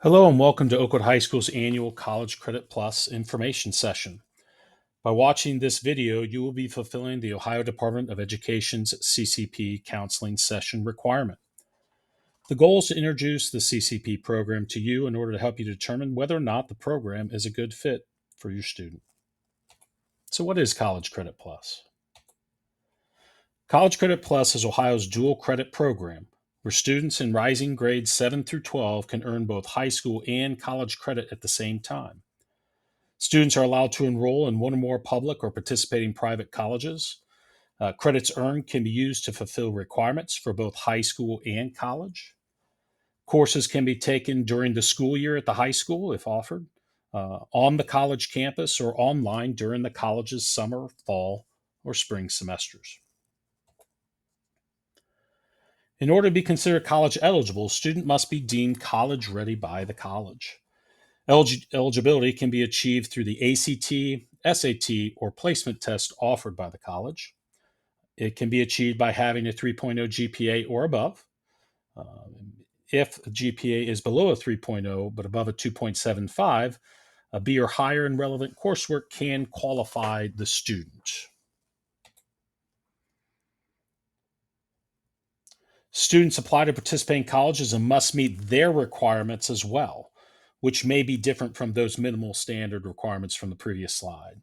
Hello and welcome to Oakwood High School's annual College Credit Plus information session. By watching this video, you will be fulfilling the Ohio Department of Education's CCP counseling session requirement. The goal is to introduce the CCP program to you in order to help you determine whether or not the program is a good fit for your student. So, what is College Credit Plus? College Credit Plus is Ohio's dual credit program where students in rising grades 7 through 12 can earn both high school and college credit at the same time. Students are allowed to enroll in one or more public or participating private colleges. Credits earned can be used to fulfill requirements for both high school and college. Courses can be taken during the school year at the high school, if offered, on the college campus, or online during the college's summer, fall, or spring semesters. In order to be considered college eligible, a student must be deemed college ready by the college. Eligibility can be achieved through the ACT, SAT, or placement test offered by the college. It can be achieved by having a 3.0 GPA or above. If a GPA is below a 3.0 but above a 2.75, a B or higher in relevant coursework can qualify the student. Students apply to participate in colleges and must meet their requirements as well, which may be different from those minimal standard requirements from the previous slide.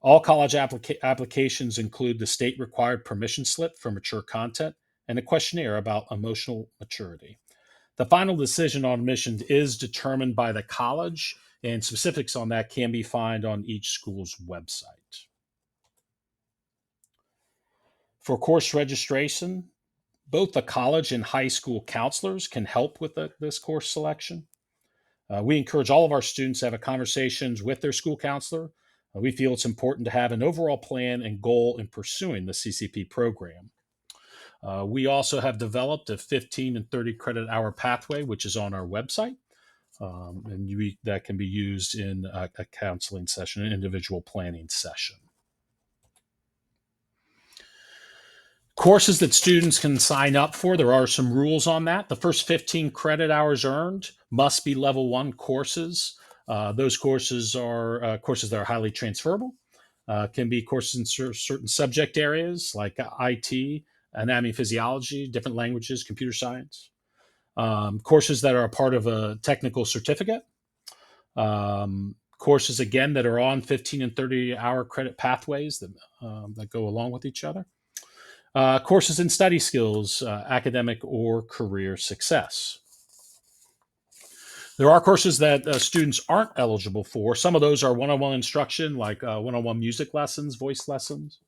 All college applications include the state required permission slip for mature content and a questionnaire about emotional maturity. The final decision on admission is determined by the college, and specifics on that can be found on each school's website. For course registration, both the college and high school counselors can help with this course selection. We encourage all of our students to have conversations with their school counselor. We feel it's important to have an overall plan and goal in pursuing the CCP program. We also have developed a 15 and 30 credit hour pathway, which is on our website, that can be used in a counseling session, an individual planning session. Courses that students can sign up for, there are some rules on that. The first 15 credit hours earned must be level 1 courses. Those courses are courses that are highly transferable. Can be courses in certain subject areas like IT, anatomy, physiology, different languages, computer science. Courses that are a part of a technical certificate. Courses, again, that are on 15 and 30-hour credit pathways that go along with each other. Courses in study skills, academic or career success. There are courses that students aren't eligible for. Some of those are one-on-one instruction, like one-on-one music lessons, voice lessons.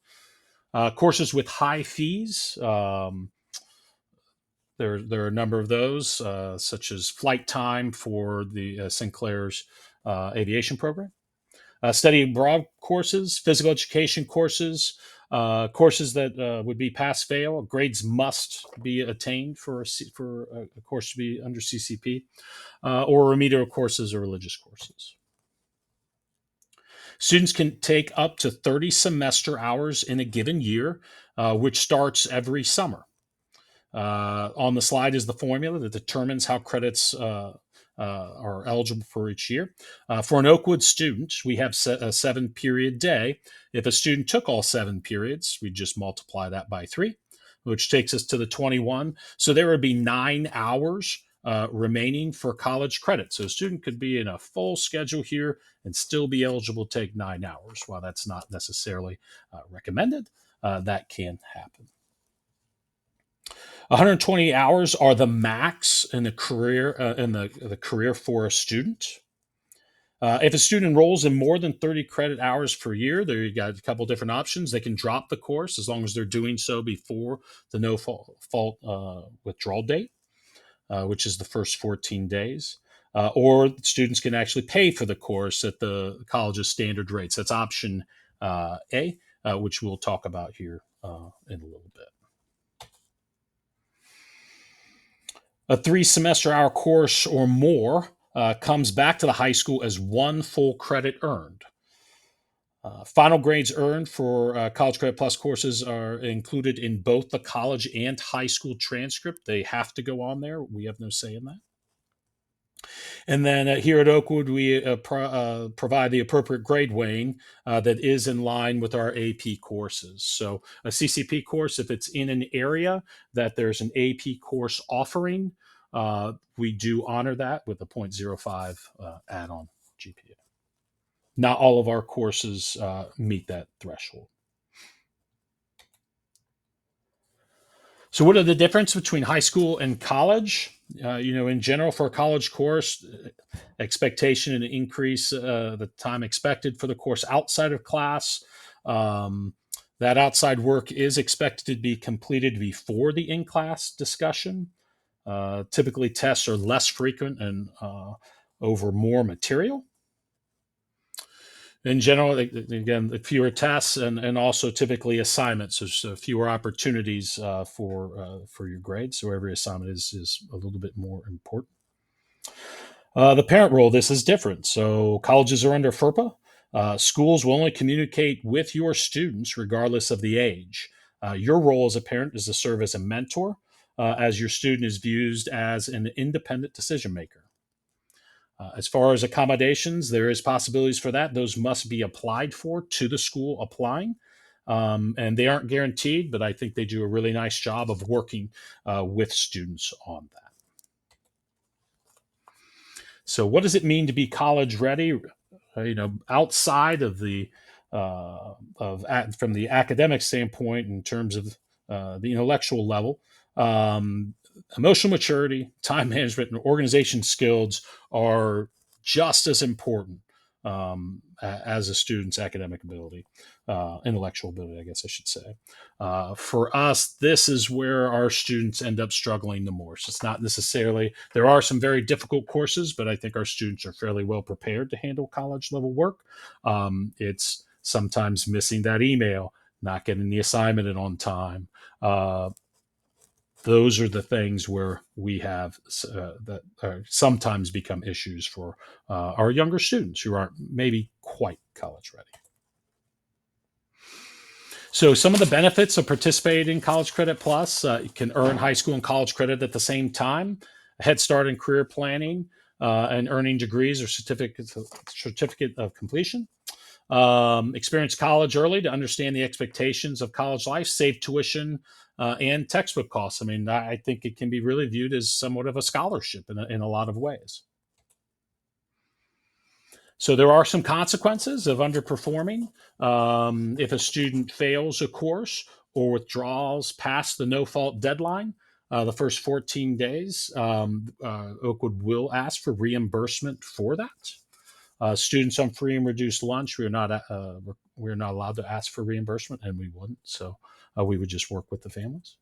Courses with high fees. There are a number of those, such as flight time for the Sinclair's aviation program. Study abroad courses, physical education courses, courses that would be pass-fail. Grades must be attained for a course to be under CCP, or remedial courses or religious courses. Students can take up to 30 semester hours in a given year, which starts every summer. On the slide is the formula that determines how credits are eligible for each year. For an Oakwood student, we have a 7-period day. If a student took all 7 periods, we just multiply that by 3, which takes us to the 21. So there would be 9 hours remaining for college credit. So a student could be in a full schedule here and still be eligible to take 9 hours. While that's not necessarily recommended, that can happen. 120 hours are the max in the career for a student. If a student enrolls in more than 30 credit hours per year, there you got a couple different options. They can drop the course as long as they're doing so before the no fault withdrawal date, which is the first 14 days. Or students can actually pay for the course at the college's standard rates. That's option A, which we'll talk about here in a little bit. A 3-semester hour course or more comes back to the high school as 1 full credit earned. Final grades earned for College Credit Plus courses are included in both the college and high school transcript. They have to go on there. We have no say in that. And then here at Oakwood, we provide the appropriate grade weighing that is in line with our AP courses. So a CCP course, if it's in an area that there's an AP course offering, we do honor that with a 0.05 add-on GPA. Not all of our courses meet that threshold. So, what are the difference between high school and college? In general, for a college course, expectation and increase the time expected for the course outside of class. Um, that outside work is expected to be completed before the in-class discussion. Typically, tests are less frequent and over more material. In general, again, the fewer tests and also typically assignments. There's fewer opportunities for your grades, so every assignment is a little bit more important. The parent role, this is different. So colleges are under FERPA. Schools will only communicate with your students regardless of the age. Your role as a parent is to serve as a mentor, as your student is viewed as an independent decision maker. As far as accommodations, there is possibilities for that. Those must be applied for to the school applying. And they aren't guaranteed, but I think they do a really nice job of working with students on that. So, what does it mean to be college ready? Outside of the from the academic standpoint, in terms of the intellectual level, um, emotional maturity, time management, and organization skills are just as important as a student's academic ability, intellectual ability, I guess I should say. For us, this is where our students end up struggling the most. It's not necessarily, there are some very difficult courses, but I think our students are fairly well prepared to handle college level work. It's sometimes missing that email, not getting the assignment in on time. Those are the things where we have that sometimes become issues for our younger students who aren't maybe quite college ready. So, some of the benefits of participating in College Credit Plus, you can earn high school and college credit at the same time, a head start in career planning, and earning degrees or certificate of completion. Experience college early to understand the expectations of college life, save tuition and textbook costs. I mean, I think it can be really viewed as somewhat of a scholarship in a lot of ways. So there are some consequences of underperforming. If a student fails a course or withdraws past the no fault deadline, the first 14 days, Oakwood will ask for reimbursement for that. Students on free and reduced lunch, we're not allowed to ask for reimbursement, and we wouldn't. So we would just work with the families.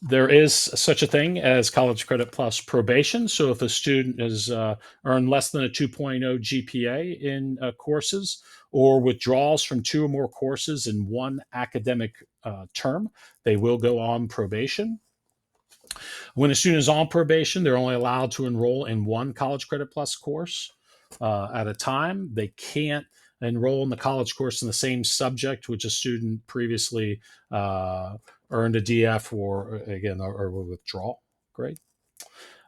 There is such a thing as College Credit Plus probation. So if a student has earned less than a 2.0 GPA in courses or withdraws from two or more courses in one academic term, they will go on probation. When a student is on probation, they're only allowed to enroll in one College Credit Plus course at a time. They can't enroll in the college course in the same subject which a student previously earned a DF or again or withdrawal grade.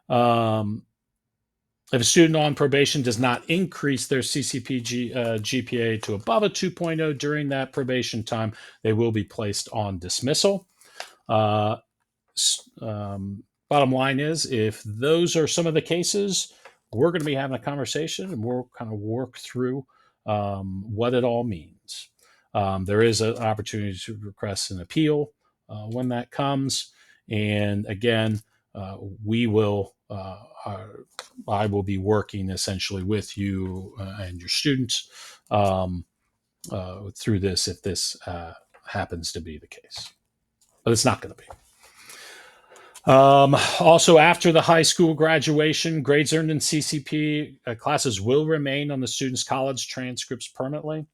If a student on probation does not increase their CCP GPA to above a 2.0 during that probation time, they will be placed on dismissal. Bottom line is, if those are some of the cases, we're going to be having a conversation and we'll kind of work through what it all means. There is an opportunity to request an appeal when that comes. And again, we will, I will be working essentially with you and your students through this if this happens to be the case. But it's not going to be. Also, after the high school graduation, grades earned in CCP classes will remain on the student's college transcripts permanently.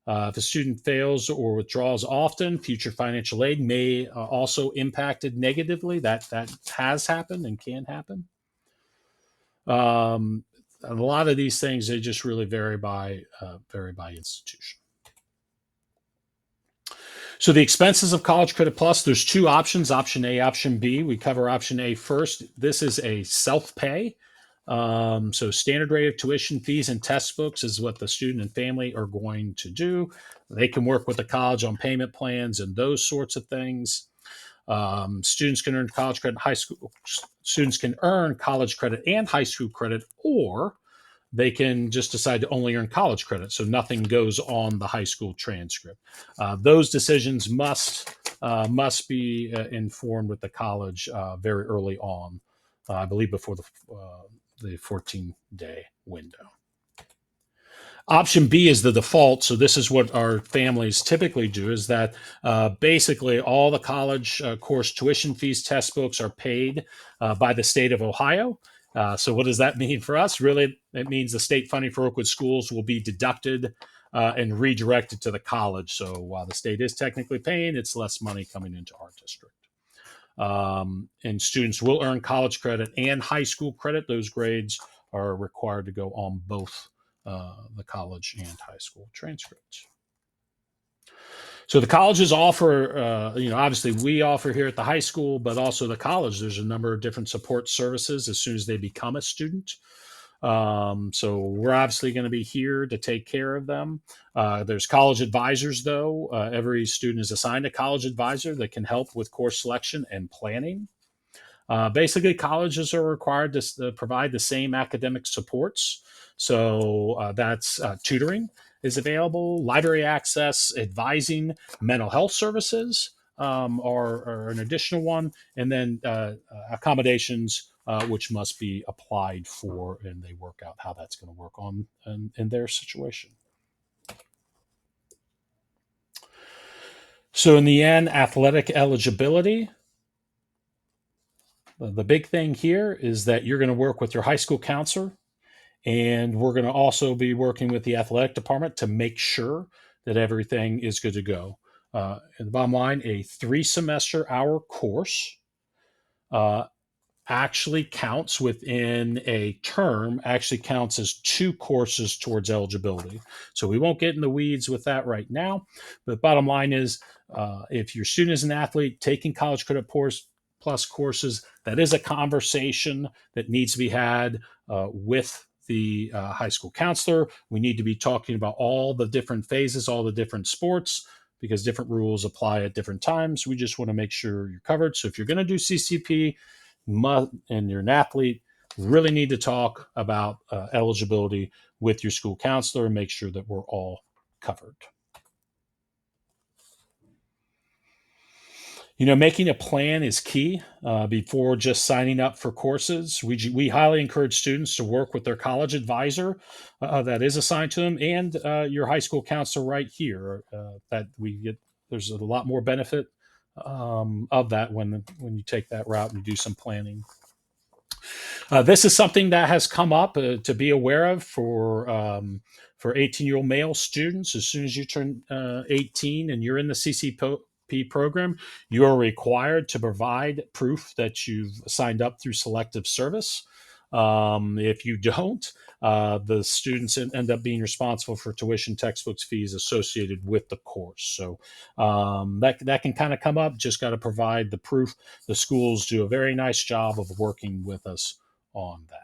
If a student fails or withdraws often, future financial aid may also impact it negatively. That has happened and can happen. A lot of these things, they just really vary by institution. So the expenses of College Credit Plus, there's two options, option A, option B. We cover option A first. This is a self-pay. So standard rate of tuition fees and test books is what the student and family are going to do. They can work with the college on payment plans and those sorts of things. Students can earn college credit, high school students can earn college credit and high school credit, or they can just decide to only earn college credit, so nothing goes on the high school transcript. Those decisions must be informed with the college very early on, I believe before the 14-day window. Option B is the default. So this is what our families typically do, is that basically all the college course tuition fees, test books are paid by the state of Ohio. So what does that mean for us? Really, it means the state funding for Oakwood schools will be deducted and redirected to the college. So while the state is technically paying, it's less money coming into our district. And students will earn college credit and high school credit. Those grades are required to go on both the college and high school transcripts. So the colleges offer, obviously we offer here at the high school, but also the college, there's a number of different support services as soon as they become a student. So we're obviously going to be here to take care of them. There's college advisors, though. Every student is assigned a college advisor that can help with course selection and planning. Basically, colleges are required to provide the same academic supports. So that's tutoring is available, library access, advising, mental health services are an additional one, and then accommodations, which must be applied for, and they work out how that's going to work on in their situation. So in the end, athletic eligibility. The big thing here is that you're going to work with your high school counselor, and we're going to also be working with the athletic department to make sure that everything is good to go. And the bottom line, a 3-semester hour course actually counts within a term, actually counts as 2 courses towards eligibility. So we won't get in the weeds with that right now. But bottom line is, if your student is an athlete taking College Credit Plus courses, that is a conversation that needs to be had with the high school counselor. We need to be talking about all the different phases, all the different sports, because different rules apply at different times. We just want to make sure you're covered. So if you're going to do CCP and you're an athlete, really need to talk about eligibility with your school counselor and make sure that we're all covered. Making a plan is key before just signing up for courses. We highly encourage students to work with their college advisor that is assigned to them, and your high school counselor right here. That we get, there's a lot more benefit of that when you take that route and do some planning. This is something that has come up to be aware of for 18-year-old male students. As soon as you turn 18 and you're in the CCP program, you are required to provide proof that you've signed up through selective service. If you don't, the students end up being responsible for tuition, textbooks, fees associated with the course. So that can kind of come up. Just got to provide the proof. The schools do a very nice job of working with us on that.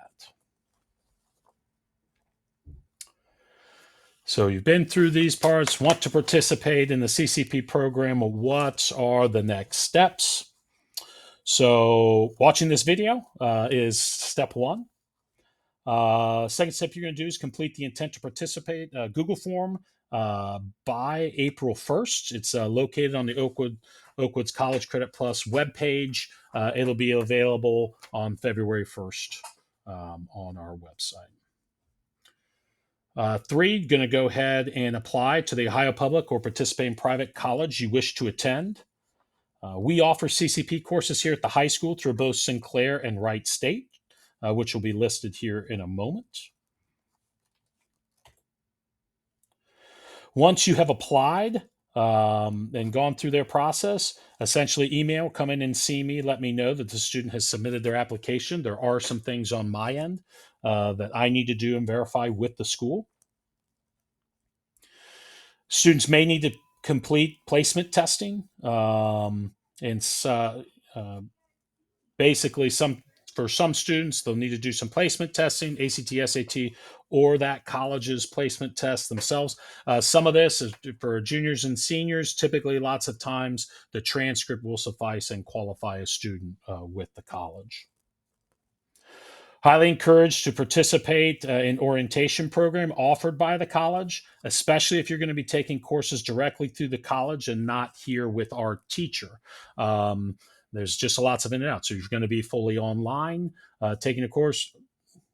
So you've been through these parts, want to participate in the CCP program. What are the next steps? So watching this video is step 1. Second step you're going to do is complete the intent to participate Google form by April 1st. It's located on the Oakwood's College Credit Plus webpage. It'll be available on February 1st on our website. 3, going to go ahead and apply to the Ohio Public or participating private college you wish to attend. We offer CCP courses here at the high school through both Sinclair and Wright State, which will be listed here in a moment. Once you have applied and gone through their process, essentially email, come in and see me, let me know that the student has submitted their application. There are some things on my end that I need to do and verify with the school. Students may need to complete placement testing, and basically for some students they'll need to do some placement testing, ACT, SAT, or that college's placement test themselves. Some of this is for juniors and seniors. Typically, lots of times the transcript will suffice and qualify a student with the college. Highly encouraged to participate in orientation program offered by the college, especially if you're going to be taking courses directly through the college and not here with our teacher. There's just lots of in and out. So you're going to be fully online taking a course.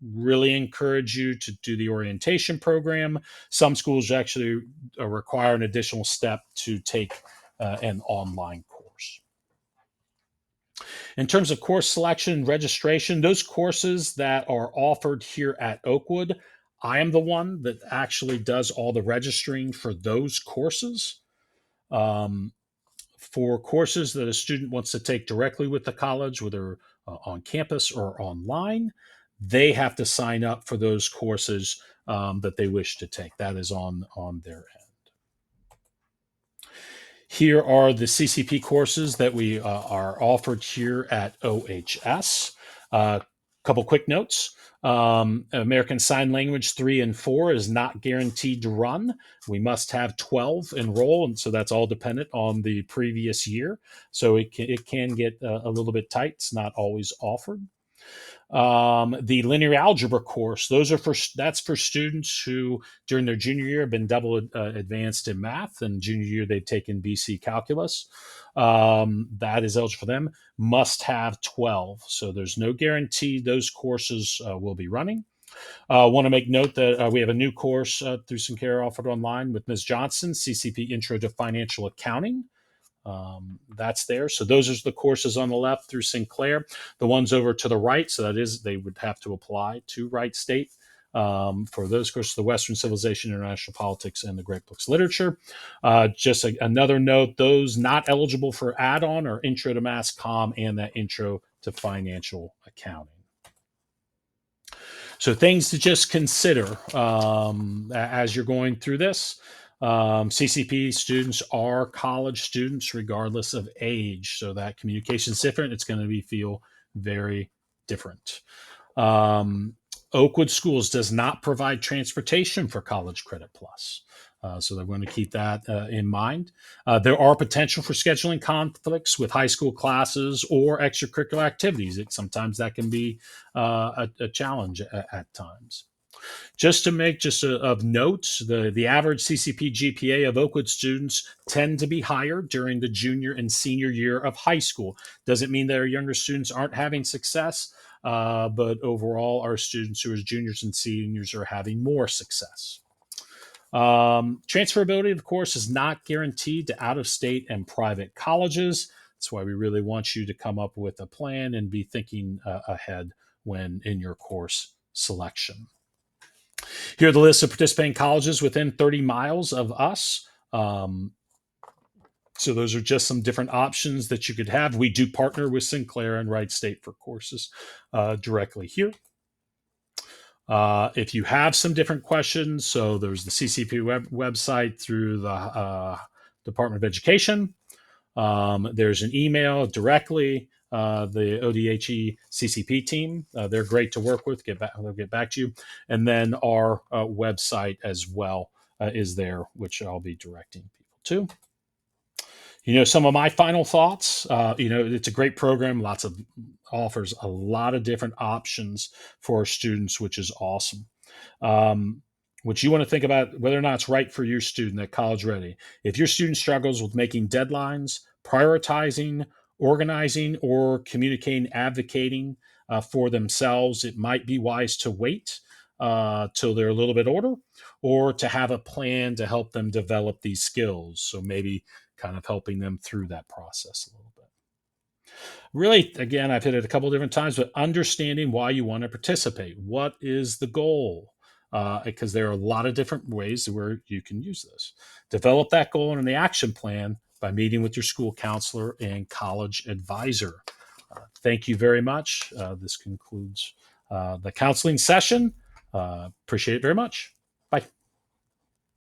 Really encourage you to do the orientation program. Some schools actually require an additional step to take an online course. In terms of course selection and registration, those courses that are offered here at Oakwood, I am the one that actually does all the registering for those courses. Um, for courses that a student wants to take directly with the college, whether on campus or online, they have to sign up for those courses that they wish to take. That is on their end. Here are the CCP courses that we are offered here at OHS. Couple quick notes. American Sign Language 3 and 4 is not guaranteed to run. We must have 12 enroll, and so that's all dependent on the previous year. So it can get a little bit tight. It's not always offered. The linear algebra course, that's for students who during their junior year have been double advanced in math, and junior year they've taken BC calculus. That is eligible for them. Must have 12, so there's no guarantee those courses will be running. Want to make note that we have a new course through Sinclair offered online with Ms. Johnson, CCP Intro to Financial Accounting. That's there. So those are the courses on the left through Sinclair. The ones over to the right, so that is, they would have to apply to Wright State for those courses, the Western Civilization, International Politics, and the Great Books Literature. Just another note, those not eligible for add-on are Intro to Mass Comm and that Intro to Financial Accounting. So things to just consider as you're going through this. CCP students are college students regardless of age, so that communication is different. It's going to feel very different. Oakwood Schools does not provide transportation for College Credit Plus. So they're going to keep that in mind. There are potential for scheduling conflicts with high school classes or extracurricular activities. Sometimes that can be a challenge at times. Just to make of note, the average CCP GPA of Oakwood students tend to be higher during the junior and senior year of high school. Doesn't mean that our younger students aren't having success, but overall, our students who are juniors and seniors are having more success. Transferability, of course, is not guaranteed to out-of-state and private colleges. That's why we really want you to come up with a plan and be thinking ahead when in your course selection. Here are the list of participating colleges within 30 miles of us. So those are just some different options that you could have. We do partner with Sinclair and Wright State for courses directly here. If you have some different questions, so there's the CCP website through the Department of Education. There's an email directly. The ODHE CCP team, they're great to work with. They'll get back to you. And then our website as well is there, which I'll be directing people to. Some of my final thoughts, it's a great program, offers a lot of different options for our students, which is awesome. What you want to think about whether or not it's right for your student at college ready. If your student struggles with making deadlines, prioritizing, organizing, or communicating, advocating for themselves, it might be wise to wait till they're a little bit older, or to have a plan to help them develop these skills. So maybe kind of helping them through that process a little bit. Really, again, I've hit it a couple of different times, but understanding why you want to participate. What is the goal? Because there are a lot of different ways where you can use this. Develop that goal and the action plan by meeting with your school counselor and college advisor. Thank you very much. This concludes the counseling session. Appreciate it very much.